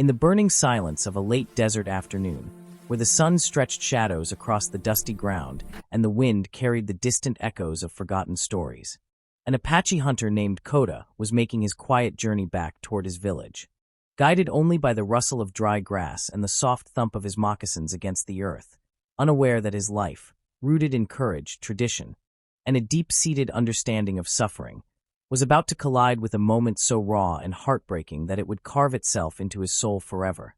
In the burning silence of a late desert afternoon, where the sun stretched shadows across the dusty ground and the wind carried the distant echoes of forgotten stories, an Apache hunter named Koda was making his quiet journey back toward his village. Guided only by the rustle of dry grass and the soft thump of his moccasins against the earth, unaware that his life, rooted in courage, tradition, and a deep-seated understanding of suffering, was about to collide with a moment so raw and heartbreaking that it would carve itself into his soul forever.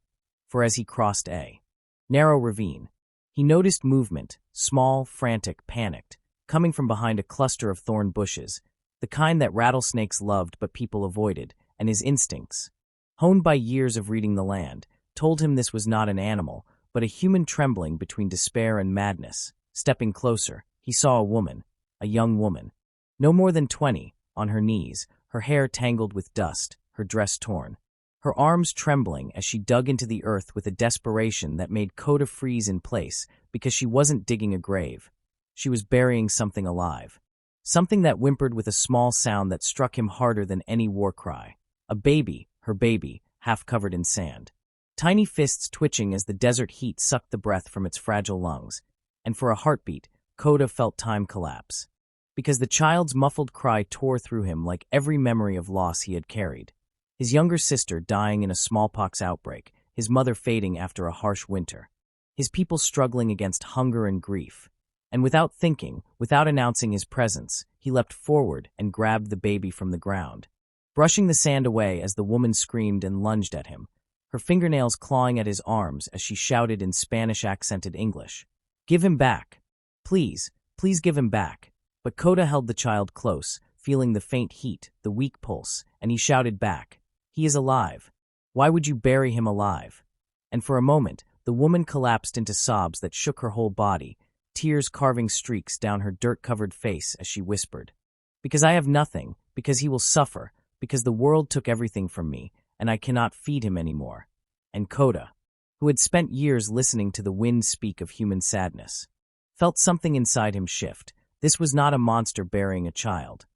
For as he crossed a narrow ravine, he noticed movement, small, frantic, panicked, coming from behind a cluster of thorn bushes, the kind that rattlesnakes loved but people avoided, and his instincts, honed by years of reading the land, told him this was not an animal, but a human trembling between despair and madness. Stepping closer, he saw a woman, a young woman, no more than 20, on her knees, her hair tangled with dust, her dress torn, her arms trembling as she dug into the earth with a desperation that made Koda freeze in place because she wasn't digging a grave. She was burying something alive, something that whimpered with a small sound that struck him harder than any war cry. A baby, her baby, half covered in sand. Tiny fists twitching as the desert heat sucked the breath from its fragile lungs, and for a heartbeat, Koda felt time collapse. Because the child's muffled cry tore through him like every memory of loss he had carried. His younger sister dying in a smallpox outbreak, his mother fading after a harsh winter, his people struggling against hunger and grief. And without thinking, without announcing his presence, he leapt forward and grabbed the baby from the ground, brushing the sand away as the woman screamed and lunged at him, her fingernails clawing at his arms as she shouted in Spanish-accented English, "Give him back! Please, please give him back!" But Koda held the child close, feeling the faint heat, the weak pulse, and he shouted back, "He is alive. Why would you bury him alive?" And for a moment, the woman collapsed into sobs that shook her whole body, tears carving streaks down her dirt-covered face as she whispered, "Because I have nothing, because he will suffer, because the world took everything from me, and I cannot feed him anymore." And Koda, who had spent years listening to the wind speak of human sadness, felt something inside him shift. This was not a monster burying a child.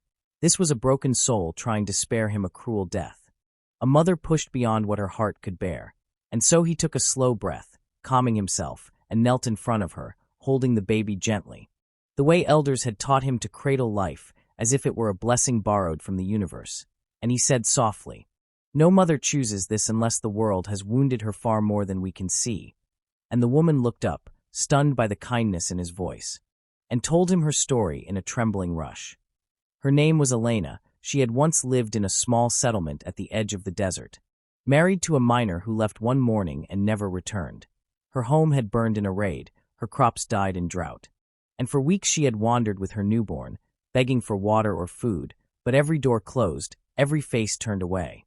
This was a broken soul trying to spare him a cruel death. A mother pushed beyond what her heart could bear, and so he took a slow breath, calming himself, and knelt in front of her, holding the baby gently, the way elders had taught him to cradle life, as if it were a blessing borrowed from the universe. And he said softly, "No mother chooses this unless the world has wounded her far more than we can see." And the woman looked up, stunned by the kindness in his voice, and told him her story in a trembling rush. Her name was Elena. She had once lived in a small settlement at the edge of the desert, married to a miner who left one morning and never returned. Her home had burned in a raid, her crops died in drought, and for weeks she had wandered with her newborn, begging for water or food, but every door closed, every face turned away,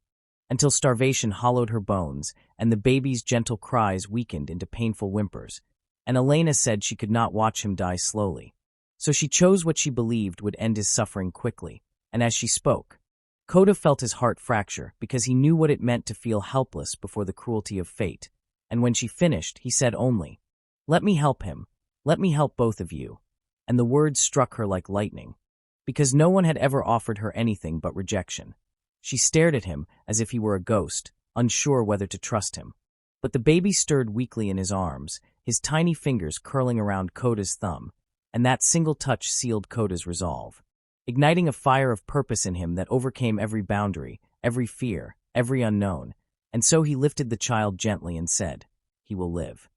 until starvation hollowed her bones and the baby's gentle cries weakened into painful whimpers. And Elena said she could not watch him die slowly. So she chose what she believed would end his suffering quickly, and as she spoke, Koda felt his heart fracture because he knew what it meant to feel helpless before the cruelty of fate, and when she finished, he said only, "Let me help him. Let me help both of you." And the words struck her like lightning, because no one had ever offered her anything but rejection. She stared at him as if he were a ghost, unsure whether to trust him. But the baby stirred weakly in his arms, his tiny fingers curling around Koda's thumb, and that single touch sealed Koda's resolve, igniting a fire of purpose in him that overcame every boundary, every fear, every unknown. And so he lifted the child gently and said, "He will live.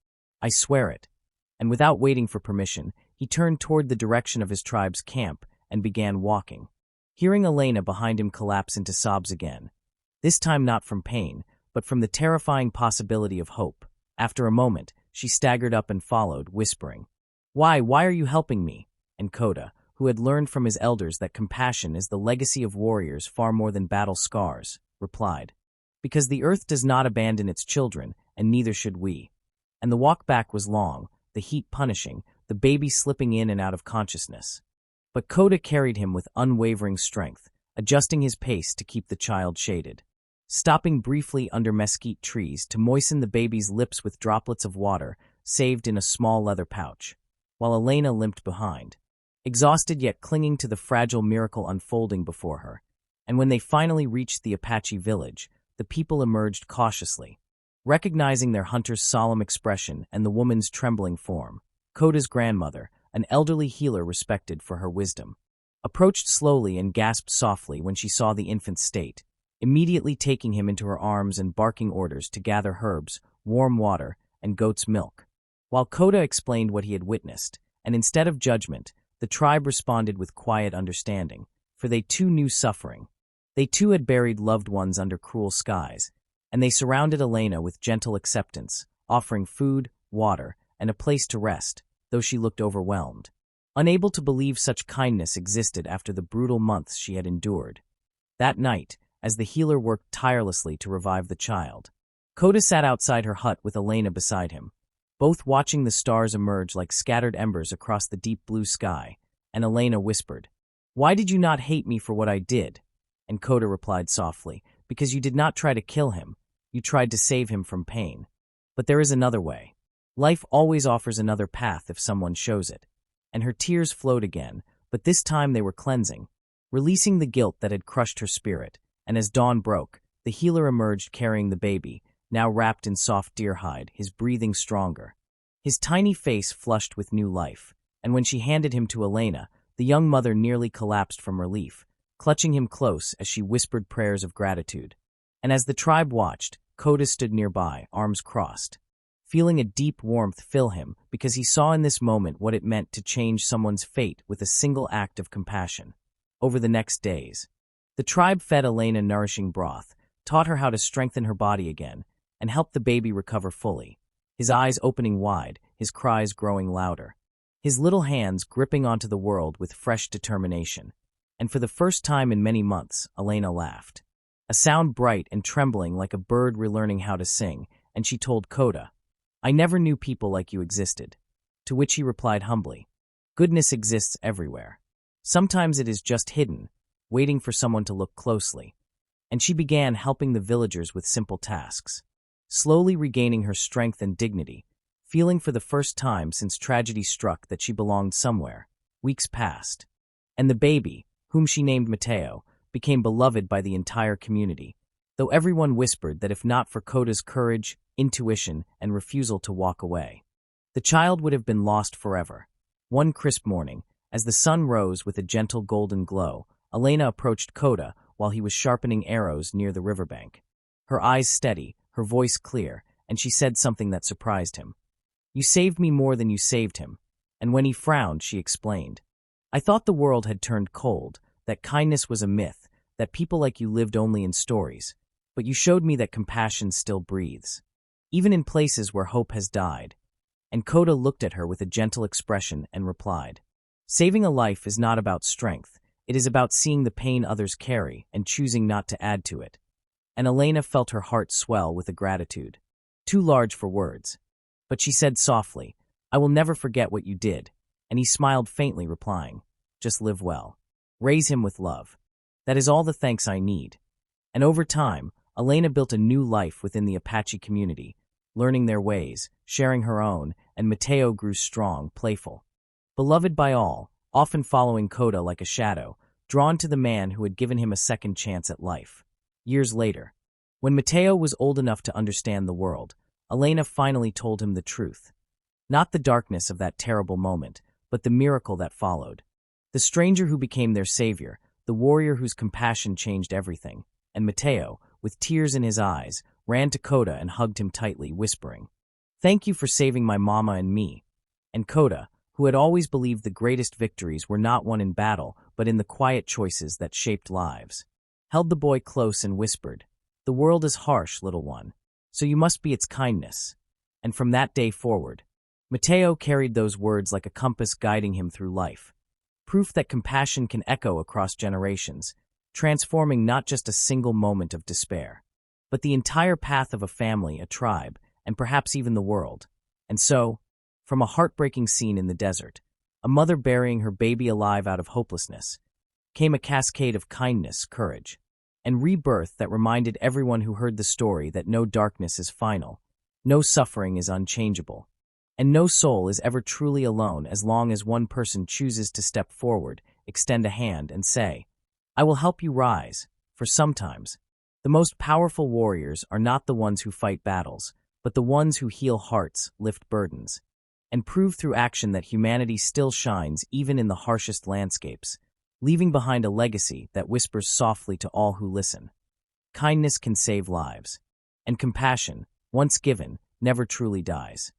I swear it." And without waiting for permission, he turned toward the direction of his tribe's camp and began walking, hearing Elena behind him collapse into sobs again, this time not from pain, but from the terrifying possibility of hope. After a moment, she staggered up and followed, whispering, Why are you helping me?" And Koda, who had learned from his elders that compassion is the legacy of warriors far more than battle scars, replied, "Because the earth does not abandon its children, and neither should we." And the walk back was long, the heat punishing, the baby slipping in and out of consciousness. But Koda carried him with unwavering strength, adjusting his pace to keep the child shaded, stopping briefly under mesquite trees to moisten the baby's lips with droplets of water saved in a small leather pouch, while Elena limped behind, exhausted yet clinging to the fragile miracle unfolding before her. And when they finally reached the Apache village, the people emerged cautiously, Recognizing their hunter's solemn expression and the woman's trembling form, Koda's grandmother, an elderly healer respected for her wisdom, approached slowly and gasped softly when she saw the infant's state, immediately taking him into her arms and barking orders to gather herbs, warm water, and goat's milk. While Koda explained what he had witnessed, and instead of judgment, the tribe responded with quiet understanding, for they too knew suffering. They too had buried loved ones under cruel skies, and they surrounded Elena with gentle acceptance, offering food, water, and a place to rest, though she looked overwhelmed, unable to believe such kindness existed after the brutal months she had endured. That night, as the healer worked tirelessly to revive the child, Koda sat outside her hut with Elena beside him, both watching the stars emerge like scattered embers across the deep blue sky, and Elena whispered, "Why did you not hate me for what I did?" And Koda replied softly, "Because you did not try to kill him, you tried to save him from pain. But there is another way. Life always offers another path if someone shows it." And her tears flowed again, but this time they were cleansing, releasing the guilt that had crushed her spirit. And as dawn broke, the healer emerged carrying the baby, now wrapped in soft deer hide, his breathing stronger. His tiny face flushed with new life, and when she handed him to Elena, the young mother nearly collapsed from relief, clutching him close as she whispered prayers of gratitude. And as the tribe watched, Koda stood nearby, arms crossed, feeling a deep warmth fill him because he saw in this moment what it meant to change someone's fate with a single act of compassion. Over the next days, the tribe fed Elena nourishing broth, taught her how to strengthen her body again, and helped the baby recover fully, his eyes opening wide, his cries growing louder, his little hands gripping onto the world with fresh determination. And for the first time in many months, Elena laughed, a sound bright and trembling like a bird relearning how to sing, and she told Koda, "I never knew people like you existed." To which he replied humbly, "Goodness exists everywhere. Sometimes it is just hidden, waiting for someone to look closely." And she began helping the villagers with simple tasks, slowly regaining her strength and dignity, feeling for the first time since tragedy struck that she belonged somewhere. Weeks passed, and the baby, whom she named Matteo, became beloved by the entire community, though everyone whispered that if not for Koda's courage, intuition, and refusal to walk away, the child would have been lost forever. One crisp morning, as the sun rose with a gentle golden glow, Elena approached Koda while he was sharpening arrows near the riverbank. Her eyes steady, her voice clear, and she said something that surprised him. "You saved me more than you saved him." And when he frowned, she explained, "I thought the world had turned cold, that kindness was a myth, that people like you lived only in stories. But you showed me that compassion still breathes, even in places where hope has died." And Koda looked at her with a gentle expression and replied, "Saving a life is not about strength. It is about seeing the pain others carry and choosing not to add to it." And Elena felt her heart swell with a gratitude, too large for words. But she said softly, "I will never forget what you did." And he smiled faintly, replying, "Just live well. Raise him with love. That is all the thanks I need." And over time, Elena built a new life within the Apache community, learning their ways, sharing her own, and Matteo grew strong, playful, beloved by all, often following Koda like a shadow, drawn to the man who had given him a second chance at life. Years later, when Matteo was old enough to understand the world, Elena finally told him the truth. Not the darkness of that terrible moment, but the miracle that followed. The stranger who became their savior, the warrior whose compassion changed everything. And Matteo, with tears in his eyes, ran to Koda and hugged him tightly, whispering, "Thank you for saving my mama and me." And Koda, who had always believed the greatest victories were not won in battle, but in the quiet choices that shaped lives, held the boy close and whispered, "The world is harsh, little one, so you must be its kindness." And from that day forward, Matteo carried those words like a compass guiding him through life, proof that compassion can echo across generations, transforming not just a single moment of despair, but the entire path of a family, a tribe, and perhaps even the world. And so, from a heartbreaking scene in the desert, a mother burying her baby alive out of hopelessness, came a cascade of kindness, courage, and rebirth that reminded everyone who heard the story that no darkness is final, no suffering is unchangeable, and no soul is ever truly alone as long as one person chooses to step forward, extend a hand, and say, "I will help you rise," for sometimes The most powerful warriors are not the ones who fight battles, but the ones who heal hearts, lift burdens, and prove through action that humanity still shines even in the harshest landscapes, leaving behind a legacy that whispers softly to all who listen. Kindness can save lives, and compassion, once given, never truly dies.